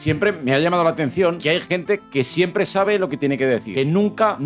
Siempre me ha llamado la atención que hay gente que siempre sabe lo que tiene que decir, que nunca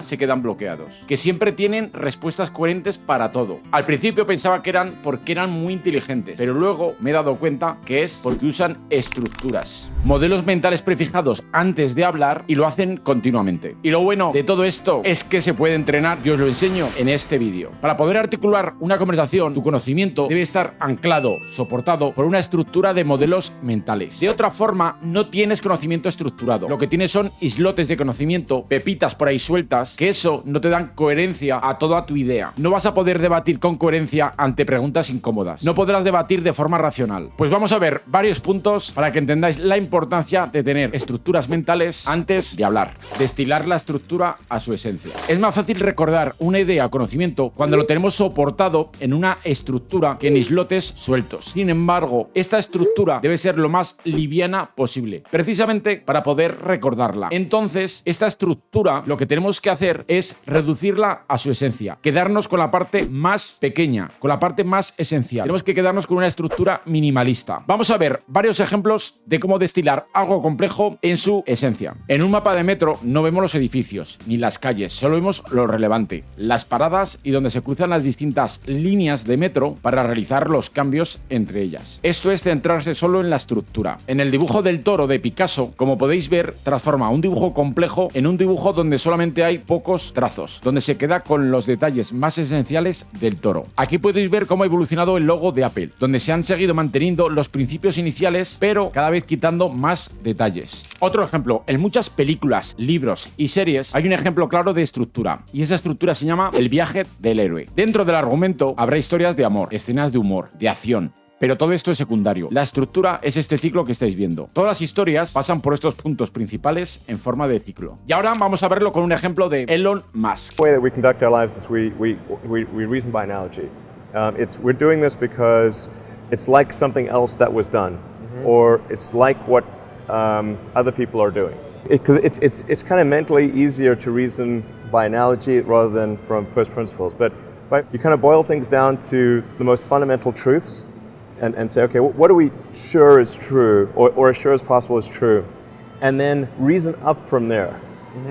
se quedan bloqueados, que siempre tienen respuestas coherentes para todo. Al principio pensaba que eran porque eran muy inteligentes, pero luego me he dado cuenta que es porque usan estructuras, modelos mentales prefijados antes de hablar y lo hacen continuamente. Y lo bueno de todo esto es que se puede entrenar y os lo enseño en este vídeo. Para poder articular una conversación, tu conocimiento debe estar anclado, soportado por una estructura de modelos mentales. De otra forma, no tienes conocimiento estructurado. Lo que tienes son islotes de conocimiento, pepitas por ahí sueltas, que eso no te dan coherencia a toda tu idea. No vas a poder debatir con coherencia ante preguntas incómodas. No podrás debatir de forma racional. Pues vamos a ver varios puntos para que entendáis la importancia de tener estructuras mentales antes de hablar. Destilar la estructura a su esencia. Es más fácil recordar una idea o conocimiento cuando lo tenemos soportado en una estructura que en islotes sueltos. Sin embargo, esta estructura debe ser lo más liviana posible, precisamente para poder recordarla. Entonces, esta estructura, lo que tenemos que hacer es reducirla a su esencia, quedarnos con la parte más pequeña, con la parte más esencial. Tenemos que quedarnos con una estructura minimalista. Vamos a ver varios ejemplos de cómo destilar algo complejo en su esencia. En un mapa de metro no vemos los edificios ni las calles, solo vemos lo relevante, las paradas y donde se cruzan las distintas líneas de metro para realizar los cambios entre ellas. Esto es centrarse solo en la estructura. En el dibujo del toro de Picasso, como podéis ver, transforma un dibujo complejo en un dibujo donde solamente hay pocos trazos, donde se queda con los detalles más esenciales del toro. Aquí podéis ver cómo ha evolucionado el logo de Apple, donde se han seguido manteniendo los principios iniciales, pero cada vez quitando más detalles. Otro ejemplo, en muchas películas, libros y series hay un ejemplo claro de estructura, y esa estructura se llama el viaje del héroe. Dentro del argumento habrá historias de amor, escenas de humor, de acción, pero todo esto es secundario. La estructura es este ciclo que estáis viendo. Todas las historias pasan por estos puntos principales en forma de ciclo. Y ahora vamos a verlo con un ejemplo de Elon Musk. The way that we conduct our lives is we reason by analogy. We're doing this because it's like something else that was done, or it's like what other people are doing. Because it's kind of mentally easier to reason by analogy rather than from first principles. But you kind of boil things down to the most fundamental truths. And say, okay, what are we sure is true, or as sure as possible is true, and then reason up from there.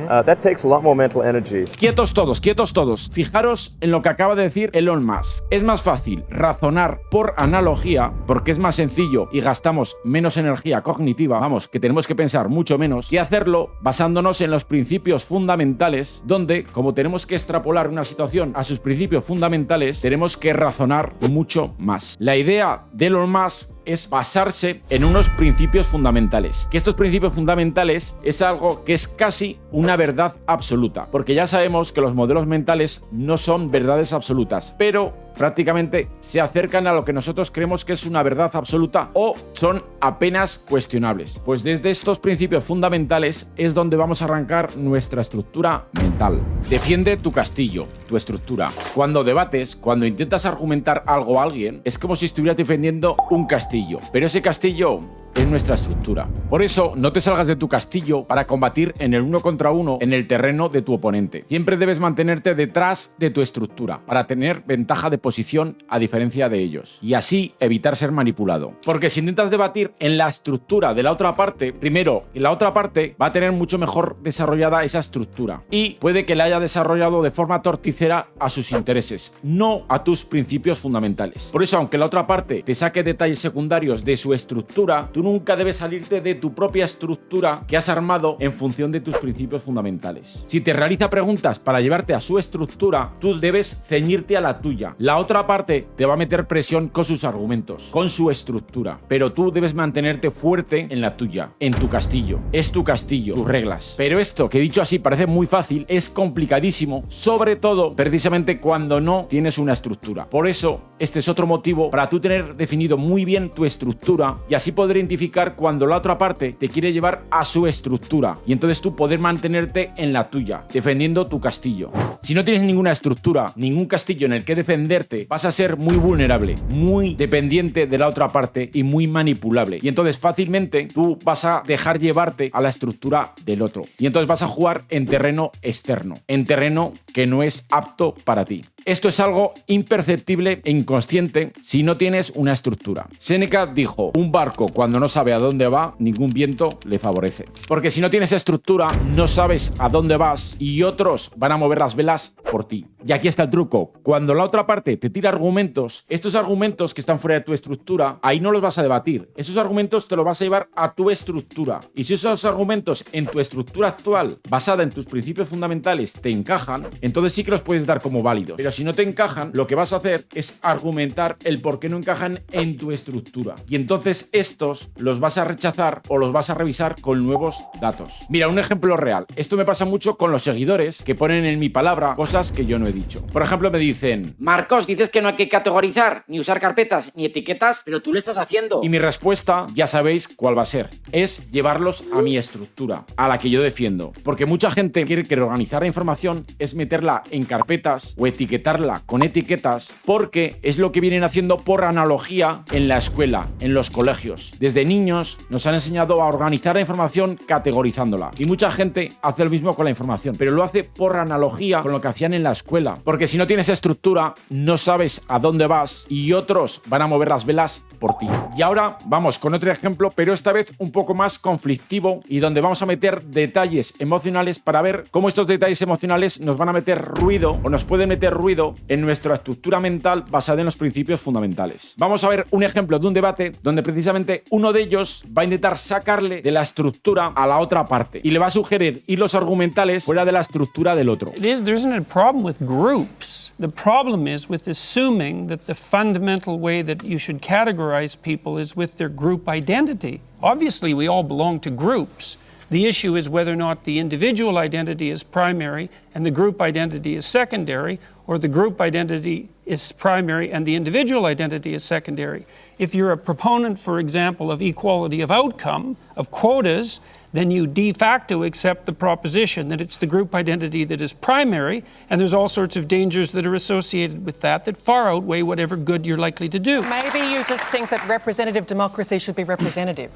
That takes a lot more mental energy. Quietos todos, quietos todos. Fijaros en lo que acaba de decir Elon Musk. Es más fácil razonar por analogía, porque es más sencillo y gastamos menos energía cognitiva, vamos, que tenemos que pensar mucho menos, que hacerlo basándonos en los principios fundamentales, donde, como tenemos que extrapolar una situación a sus principios fundamentales, tenemos que razonar mucho más. La idea de Elon Musk es basarse en unos principios fundamentales. Que estos principios fundamentales es algo que es casi una verdad absoluta, porque ya sabemos que los modelos mentales no son verdades absolutas, pero prácticamente se acercan a lo que nosotros creemos que es una verdad absoluta o son apenas cuestionables. Pues desde estos principios fundamentales es donde vamos a arrancar nuestra estructura mental. Defiende tu castillo, tu estructura. Cuando debates, cuando intentas argumentar algo a alguien, es como si estuvieras defendiendo un castillo, pero ese castillo es nuestra estructura. Por eso, no te salgas de tu castillo para combatir en el uno contra uno en el terreno de tu oponente. Siempre debes mantenerte detrás de tu estructura para tener ventaja de posición a diferencia de ellos y así evitar ser manipulado. Porque si intentas debatir en la estructura de la otra parte, primero, la otra parte va a tener mucho mejor desarrollada esa estructura y puede que la haya desarrollado de forma torticera a sus intereses, no a tus principios fundamentales. Por eso, aunque la otra parte te saque detalles secundarios de su estructura, tú nunca debes salirte de tu propia estructura que has armado en función de tus principios fundamentales. Si te realiza preguntas para llevarte a su estructura, tú debes ceñirte a la tuya. La otra parte te va a meter presión con sus argumentos, con su estructura, pero tú debes mantenerte fuerte en la tuya, en tu castillo. Es tu castillo, tus reglas. Pero esto, que dicho así parece muy fácil, es complicadísimo, sobre todo precisamente cuando no tienes una estructura. Por eso, este es otro motivo para tú tener definido muy bien tu estructura y así poder identificar cuando la otra parte te quiere llevar a su estructura y entonces tú poder mantenerte en la tuya, defendiendo tu castillo. Si no tienes ninguna estructura, ningún castillo en el que defenderte, vas a ser muy vulnerable, muy dependiente de la otra parte y muy manipulable. Y entonces fácilmente tú vas a dejar llevarte a la estructura del otro. Y entonces vas a jugar en terreno externo, en terreno que no es apto para ti. Esto es algo imperceptible e inconsciente si no tienes una estructura. Séneca dijo, un barco cuando no sabe a dónde va, ningún viento le favorece. Porque si no tienes estructura, no sabes a dónde vas y otros van a mover las velas por ti. Y aquí está el truco. Cuando la otra parte te tira argumentos, estos argumentos que están fuera de tu estructura, ahí no los vas a debatir. Esos argumentos te los vas a llevar a tu estructura. Y si esos argumentos en tu estructura actual, basada en tus principios fundamentales, te encajan, entonces sí que los puedes dar como válidos. Pero si no te encajan, lo que vas a hacer es argumentar el por qué no encajan en tu estructura. Y entonces estos los vas a rechazar o los vas a revisar con nuevos datos. Mira, un ejemplo real. Esto me pasa mucho con los seguidores que ponen en mi palabra cosas que yo no he dicho. Por ejemplo, me dicen, Marcos, dices que no hay que categorizar, ni usar carpetas, ni etiquetas, pero tú lo estás haciendo. y mi respuesta, ya sabéis cuál va a ser. Es llevarlos a mi estructura, a la que yo defiendo. Porque mucha gente quiere que organizar la información es meterla en carpetas o etiquetarla con etiquetas, porque es lo que vienen haciendo por analogía en la escuela, en los colegios. Desde niños nos han enseñado a organizar la información categorizándola. Y mucha gente hace lo mismo con la información, pero lo hace por analogía con lo que hacían en la escuela. Porque si no tienes estructura, no sabes a dónde vas y otros van a mover las velas por ti. Y ahora vamos con otro ejemplo, pero esta vez un poco más conflictivo y donde vamos a meter detalles emocionales para ver cómo estos detalles emocionales nos van a meter ruido o nos pueden meter ruido en nuestra estructura mental basada en los principios fundamentales. Vamos a ver un ejemplo de un debate donde precisamente uno de ellos va a intentar sacarle de la estructura a la otra parte y le va a sugerir hilos argumentales fuera de la estructura del otro. There isn't a problem with groups. The problem is with assuming that the fundamental way that you should categorize people is with their group identity. Obviously, we all belong to groups. The issue is whether or not the individual identity is primary and the group identity is secondary, or the group identity is primary and the individual identity is secondary. If you're a proponent, for example, of equality of outcome, of quotas, then you de facto accept the proposition that it's the group identity that is primary, and there's all sorts of dangers that are associated with that far outweigh whatever good you're likely to do. Maybe you just think that representative democracy should be representative.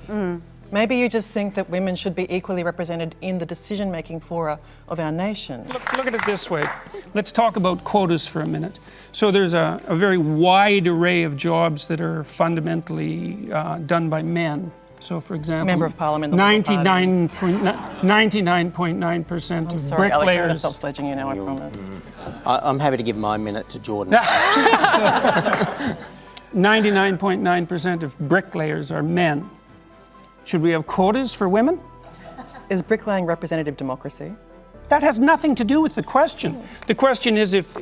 Maybe you just think that women should be equally represented in the decision-making fora of our nation. Look at it this way. Let's talk about quotas for a minute. So there's a very wide array of jobs that are fundamentally done by men. So, for example, Member of Parliament, the Liberal Party. 99.9% of Sorry, Alex, I'm going to bricklayers. stop sledging you now, I promise. I'm happy to give my minute to Jordan. 99.9% of bricklayers are men. Should we have quotas for women? Is bricklaying representative democracy? That has nothing to do with the question. The question is if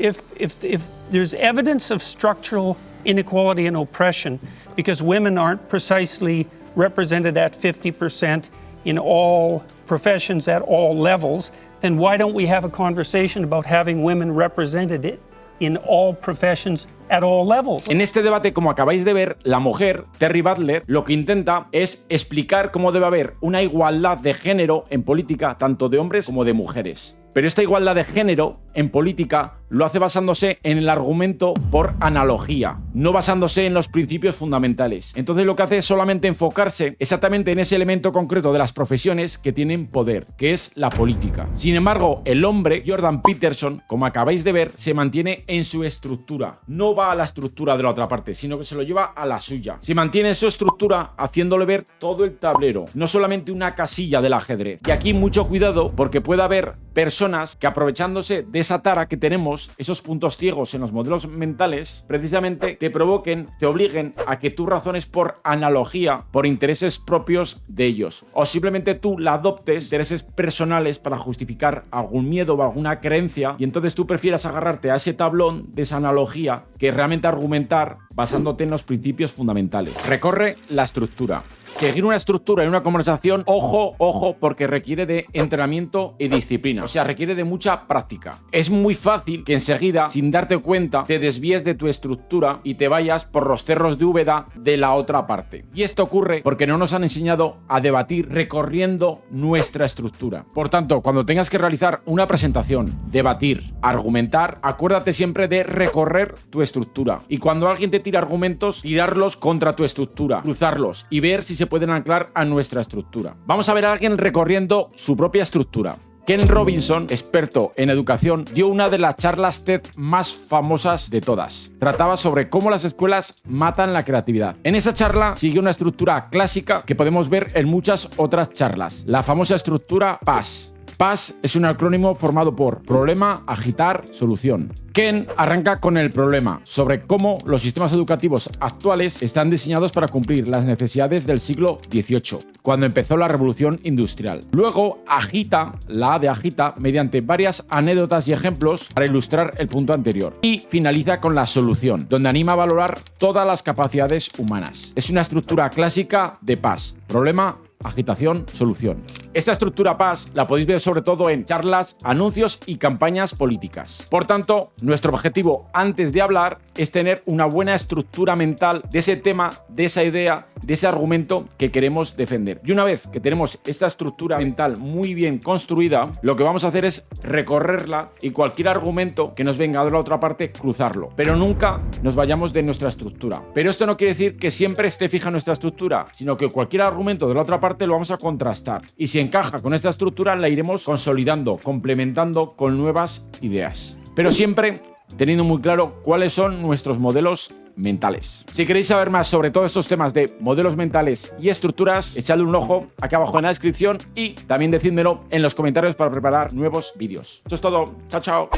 there's evidence of structural inequality and oppression because women aren't precisely represented at 50% in all professions at all levels, then why don't we have a conversation about having women represented in all professions at all levels? En este debate, como acabáis de ver, la mujer, Terry Butler, lo que intenta es explicar cómo debe haber una igualdad de género en política, tanto de hombres como de mujeres. Pero esta igualdad de género en política lo hace basándose en el argumento por analogía, no basándose en los principios fundamentales. Entonces lo que hace es solamente enfocarse exactamente en ese elemento concreto de las profesiones que tienen poder, que es la política. Sin embargo, el hombre, Jordan Peterson, como acabáis de ver, se mantiene en su estructura. No va a la estructura de la otra parte, sino que se lo lleva a la suya. Se mantiene en su estructura haciéndole ver todo el tablero, no solamente una casilla del ajedrez. Y aquí mucho cuidado porque puede haber personas que aprovechándose de esa tara que tenemos, esos puntos ciegos en los modelos mentales, precisamente te provoquen, te obliguen a que tú razones por analogía, por intereses propios de ellos. O simplemente tú la adoptes, intereses personales para justificar algún miedo o alguna creencia, y entonces tú prefieras agarrarte a ese tablón de esa analogía que realmente argumentar basándote en los principios fundamentales. Recorre la estructura. Seguir una estructura en una conversación, ojo, porque requiere de entrenamiento y disciplina. O sea, requiere de mucha práctica. Es muy fácil que enseguida, sin darte cuenta, te desvíes de tu estructura y te vayas por los cerros de Úbeda de la otra parte. Y esto ocurre porque no nos han enseñado a debatir recorriendo nuestra estructura. Por tanto, cuando tengas que realizar una presentación, debatir, argumentar, acuérdate siempre de recorrer tu estructura. Y cuando alguien te tira argumentos, tirarlos contra tu estructura, cruzarlos y ver si se pueden anclar a nuestra estructura. Vamos a ver a alguien recorriendo su propia estructura. Ken Robinson, experto en educación, dio una de las charlas TED más famosas de todas. Trataba sobre cómo las escuelas matan la creatividad. En esa charla sigue una estructura clásica que podemos ver en muchas otras charlas, la famosa estructura PAS. PAS es un acrónimo formado por problema, agitar, solución. Ken arranca con el problema, sobre cómo los sistemas educativos actuales están diseñados para cumplir las necesidades del siglo XVIII, cuando empezó la revolución industrial. Luego agita, la A de agita, mediante varias anécdotas y ejemplos para ilustrar el punto anterior. Y finaliza con la solución, donde anima a valorar todas las capacidades humanas. Es una estructura clásica de PAS, problema, agitación, solución. Esta estructura PAS la podéis ver sobre todo en charlas, anuncios y campañas políticas. Por tanto, nuestro objetivo antes de hablar es tener una buena estructura mental de ese tema, de esa idea, de ese argumento que queremos defender. Y una vez que tenemos esta estructura mental muy bien construida, lo que vamos a hacer es recorrerla y cualquier argumento que nos venga de la otra parte, cruzarlo. Pero nunca nos vayamos de nuestra estructura. Pero esto no quiere decir que siempre esté fija nuestra estructura, sino que cualquier argumento de la otra parte lo vamos a contrastar. Y si encaja con esta estructura, la iremos consolidando, complementando con nuevas ideas. Pero siempre teniendo muy claro cuáles son nuestros modelos mentales. Si queréis saber más sobre todos estos temas de modelos mentales y estructuras, echadle un ojo aquí abajo en la descripción y también decídmelo en los comentarios para preparar nuevos vídeos. Eso es todo. Chao, chao.